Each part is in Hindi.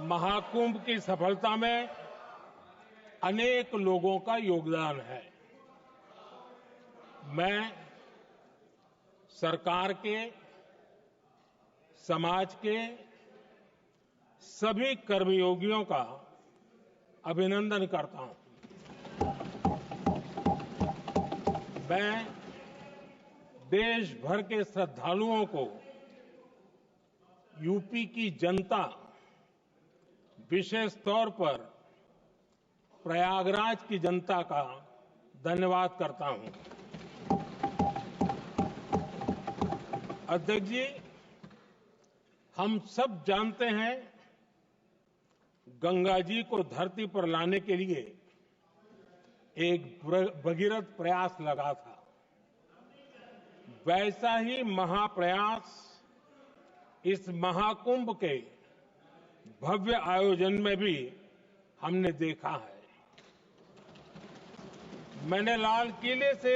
महाकुंभ की सफलता में अनेक लोगों का योगदान है। मैं सरकार के, समाज के सभी कर्मयोगियों का अभिनंदन करता हूं। मैं देश भर के श्रद्धालुओं को, यूपी की जनता, विशेष तौर पर प्रयागराज की जनता का धन्यवाद करता हूं। अध्यक्ष जी, हम सब जानते हैं गंगा जी को धरती पर लाने के लिए एक भगीरथ प्रयास लगा था। वैसा ही महाप्रयास इस महाकुंभ के भव्य आयोजन में भी हमने देखा है। मैंने लाल किले से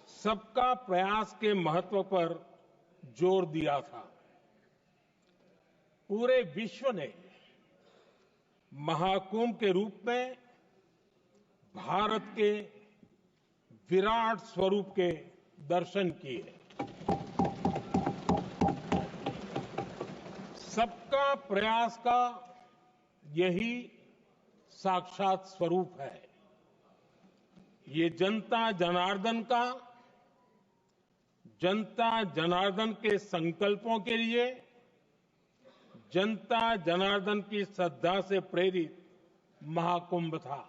सबका प्रयास के महत्व पर जोर दिया था। पूरे विश्व ने महाकुंभ के रूप में भारत के विराट स्वरूप के दर्शन किए। सबका प्रयास का यही साक्षात स्वरूप है। ये जनता जनार्दन के संकल्पों के लिए, जनता जनार्दन की श्रद्धा से प्रेरित महाकुंभ था।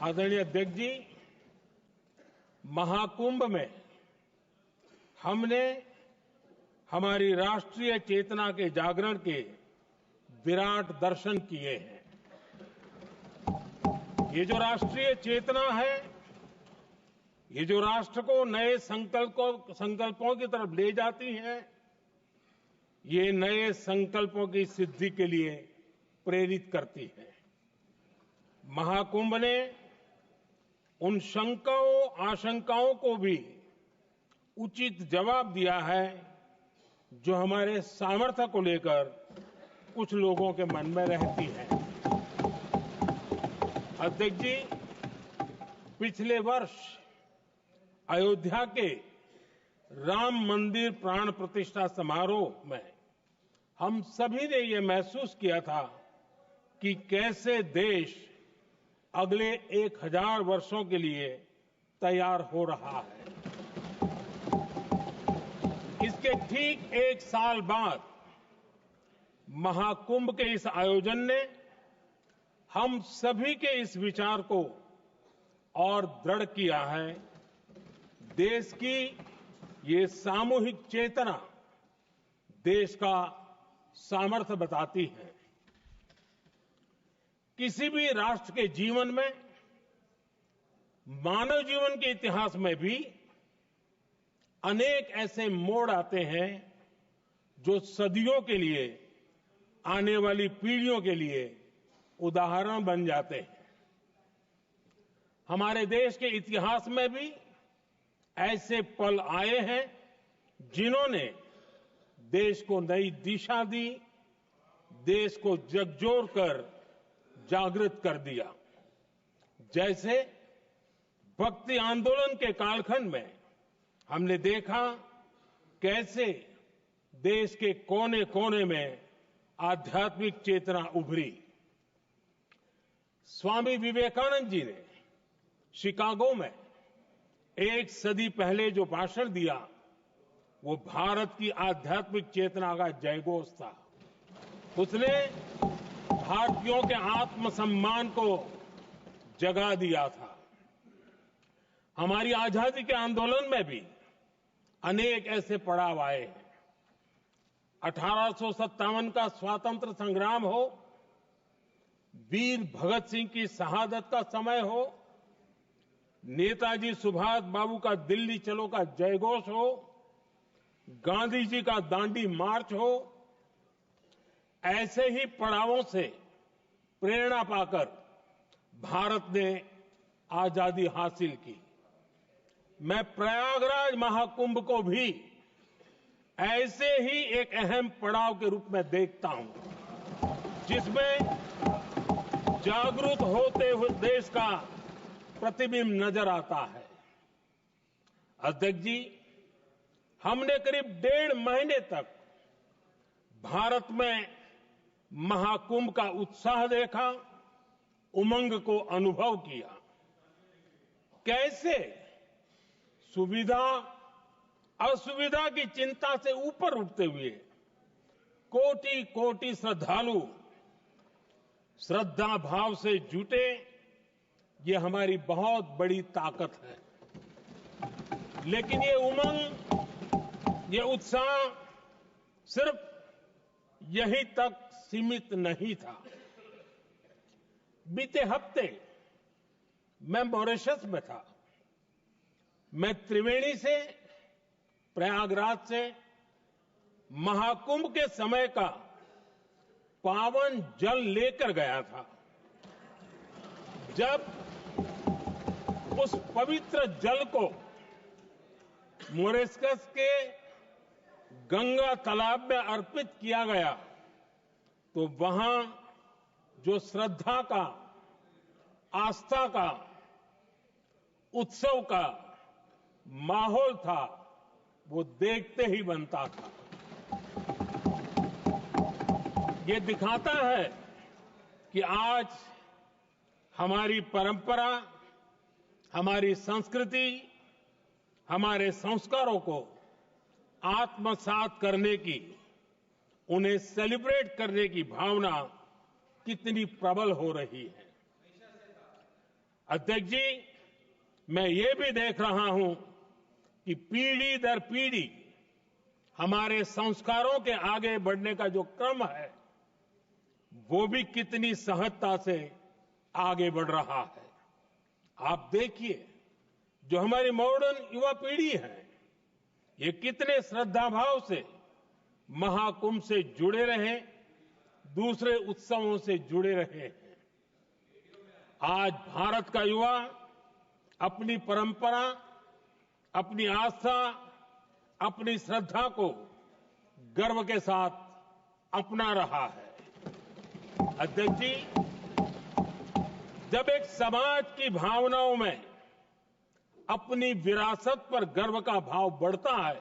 आदरणीय अध्यक्ष जी, महाकुंभ में हमने हमारी राष्ट्रीय चेतना के जागरण के विराट दर्शन किए हैं। ये जो राष्ट्रीय चेतना है, ये जो राष्ट्र को नए संकल्पों की तरफ ले जाती है, ये नए संकल्पों की सिद्धि के लिए प्रेरित करती है। महाकुंभ ने उन शंकाओं, आशंकाओं को भी उचित जवाब दिया है जो हमारे सामर्थ्य को लेकर कुछ लोगों के मन में रहती है। अध्यक्ष जी, पिछले वर्ष अयोध्या के राम मंदिर प्राण प्रतिष्ठा समारोह में हम सभी ने ये महसूस किया था कि कैसे देश अगले 1000 वर्षों के लिए तैयार हो रहा है। इसके ठीक 1 साल बाद महाकुंभ के इस आयोजन ने हम सभी के इस विचार को और दृढ़ किया है। देश की ये सामूहिक चेतना देश का सामर्थ्य बताती है। किसी भी राष्ट्र के जीवन में, मानव जीवन के इतिहास में भी अनेक ऐसे मोड़ आते हैं जो सदियों के लिए, आने वाली पीढ़ियों के लिए उदाहरण बन जाते हैं। हमारे देश के इतिहास में भी ऐसे पल आए हैं जिन्होंने देश को नई दिशा दी, देश को झकझोर कर जागृत कर दिया। जैसे भक्ति आंदोलन के कालखंड में हमने देखा कैसे देश के कोने कोने में आध्यात्मिक चेतना उभरी। स्वामी विवेकानंद जी ने शिकागो में 1 सदी पहले जो भाषण दिया, वो भारत की आध्यात्मिक चेतना का जयघोष था। उसने भारतीयों के आत्मसम्मान को जगा दिया था। हमारी आजादी के आंदोलन में भी अनेक ऐसे पड़ाव आए हैं। 1857 का स्वातंत्र संग्राम हो, वीर भगत सिंह की शहादत का समय हो, नेताजी सुभाष बाबू का दिल्ली चलो का जयघोष हो, गांधी जी का दांडी मार्च हो, ऐसे ही पड़ावों से प्रेरणा पाकर भारत ने आजादी हासिल की। मैं प्रयागराज महाकुंभ को भी ऐसे ही एक अहम पड़ाव के रूप में देखता हूं, जिसमें जागरूक होते हुए देश का प्रतिबिंब नजर आता है। अध्यक्ष जी, हमने करीब 1.5 महीने तक भारत में महाकुंभ का उत्साह देखा, उमंग को अनुभव किया। कैसे सुविधा असुविधा की चिंता से ऊपर उठते हुए कोटि कोटि श्रद्धालु श्रद्धा भाव से जुटे, ये हमारी बहुत बड़ी ताकत है। लेकिन ये उमंग, ये उत्साह सिर्फ यहीं तक सीमित नहीं था। बीते हफ्ते मैं मॉरिशस में था। मैं त्रिवेणी से, प्रयागराज से महाकुंभ के समय का पावन जल लेकर गया था। जब उस पवित्र जल को मॉरिशस के गंगा तालाब में अर्पित किया गया, तो वहां जो श्रद्धा का, आस्था का, उत्सव का माहौल था, वो देखते ही बनता था। ये दिखाता है कि आज हमारी परंपरा, हमारी संस्कृति, हमारे संस्कारों को आत्मसात करने की, उन्हें सेलिब्रेट करने की भावना कितनी प्रबल हो रही है। अध्यक्ष जी, मैं ये भी देख रहा हूं कि पीढ़ी दर पीढ़ी हमारे संस्कारों के आगे बढ़ने का जो क्रम है, वो भी कितनी सहजता से आगे बढ़ रहा है। आप देखिए, जो हमारी मॉडर्न युवा पीढ़ी है, ये कितने श्रद्धा भाव से महाकुंभ से जुड़े रहे, दूसरे उत्सवों से जुड़े रहे हैं। आज भारत का युवा अपनी परंपरा, अपनी आस्था, अपनी श्रद्धा को गर्व के साथ अपना रहा है। अध्यक्ष जी, जब एक समाज की भावनाओं में अपनी विरासत पर गर्व का भाव बढ़ता है,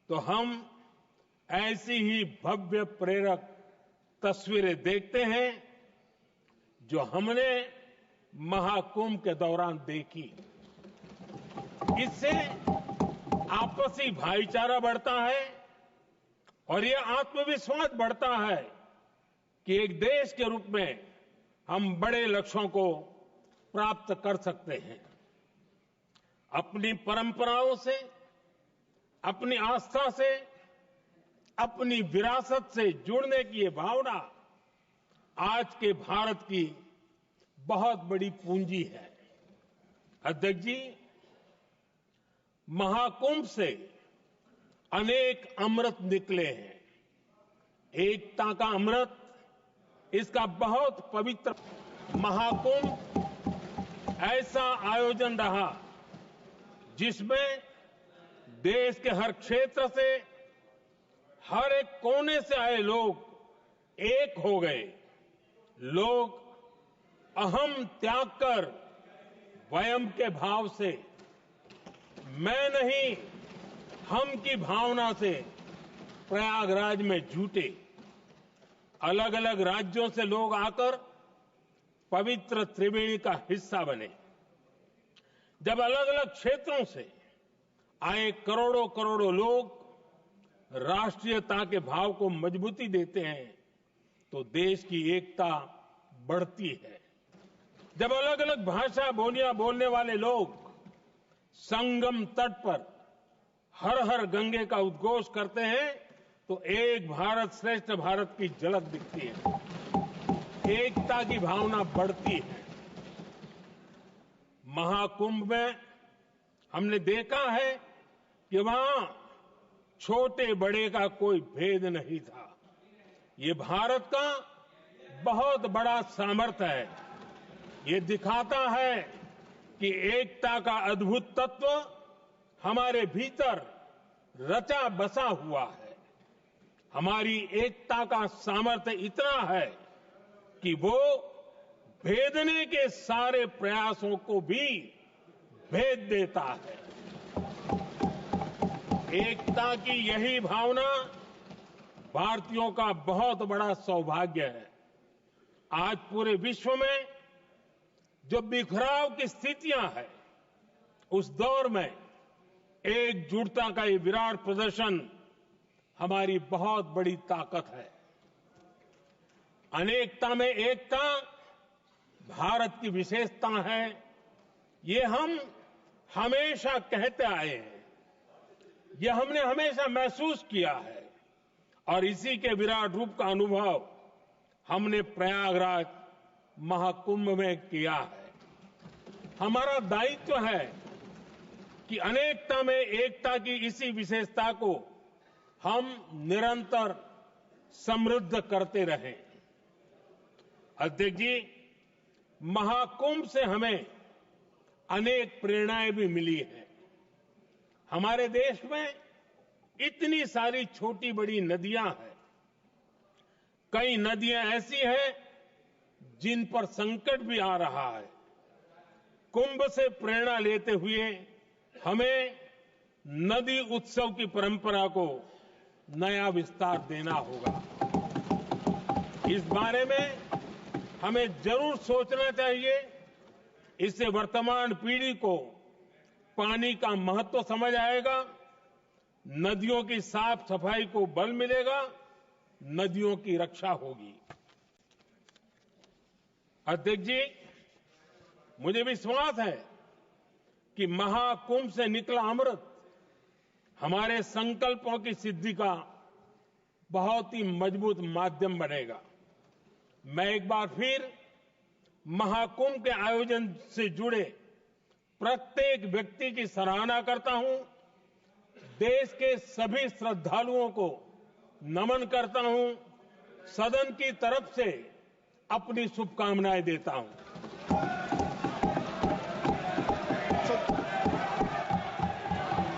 तो हम ऐसी ही भव्य प्रेरक तस्वीरें देखते हैं जो हमने महाकुंभ के दौरान देखी। इससे आपसी भाईचारा बढ़ता है और यह आत्मविश्वास बढ़ता है कि एक देश के रूप में हम बड़े लक्ष्यों को प्राप्त कर सकते हैं। अपनी परंपराओं से, अपनी आस्था से, अपनी विरासत से जुड़ने की ये भावना आज के भारत की बहुत बड़ी पूंजी है। अध्यक्ष जी, महाकुंभ से अनेक अमृत निकले हैं। एकता का अमृत, इसका बहुत पवित्र महाकुंभ ऐसा आयोजन रहा जिसमें देश के हर क्षेत्र से, हर एक कोने से आए लोग एक हो गए। लोग अहम त्याग कर वयम के भाव से, मैं नहीं हम की भावना से प्रयागराज में जुटे। अलग अलग राज्यों से लोग आकर पवित्र त्रिवेणी का हिस्सा बने। जब अलग अलग क्षेत्रों से आए करोड़ों करोड़ों लोग राष्ट्रीयता के भाव को मजबूती देते हैं, तो देश की एकता बढ़ती है। जब अलग अलग भाषा बोलियां बोलने वाले लोग संगम तट पर हर हर गंगे का उद्घोष करते हैं, तो एक भारत श्रेष्ठ भारत की झलक दिखती है। एकता की भावना बढ़ती है। महाकुंभ में हमने देखा है कि वहां छोटे बड़े का कोई भेद नहीं था। ये भारत का बहुत बड़ा सामर्थ्य है। ये दिखाता है कि एकता का अद्भुत तत्व हमारे भीतर रचा बसा हुआ है। हमारी एकता का सामर्थ्य इतना है कि वो भेदने के सारे प्रयासों को भी भेद देता है। एकता की यही भावना भारतीयों का बहुत बड़ा सौभाग्य है। आज पूरे विश्व में जो बिखराव की स्थितियां हैं, उस दौर में एकजुटता का ये विराट प्रदर्शन हमारी बहुत बड़ी ताकत है। अनेकता में एकता भारत की विशेषता है, ये हम हमेशा कहते आए हैं, ये हमने हमेशा महसूस किया है और इसी के विराट रूप का अनुभव हमने प्रयागराज महाकुंभ में किया है। हमारा दायित्व है कि अनेकता में एकता की इसी विशेषता को हम निरंतर समृद्ध करते रहें। अध्यक्ष जी, महाकुंभ से हमें अनेक प्रेरणाएं भी मिली हैं। हमारे देश में इतनी सारी छोटी बड़ी नदियां हैं। कई नदियां ऐसी हैं जिन पर संकट भी आ रहा है। कुंभ से प्रेरणा लेते हुए हमें नदी उत्सव की परंपरा को नया विस्तार देना होगा। इस बारे में हमें जरूर सोचना चाहिए। इससे वर्तमान पीढ़ी को पानी का महत्व समझ आएगा, नदियों की साफ सफाई को बल मिलेगा, नदियों की रक्षा होगी। अध्यक्ष जी, मुझे विश्वास है कि महाकुंभ से निकला अमृत हमारे संकल्पों की सिद्धि का बहुत ही मजबूत माध्यम बनेगा। मैं एक बार फिर महाकुंभ के आयोजन से जुड़े प्रत्येक व्यक्ति की सराहना करता हूं, देश के सभी श्रद्धालुओं को नमन करता हूं, सदन की तरफ से अपनी शुभकामनाएं देता हूं।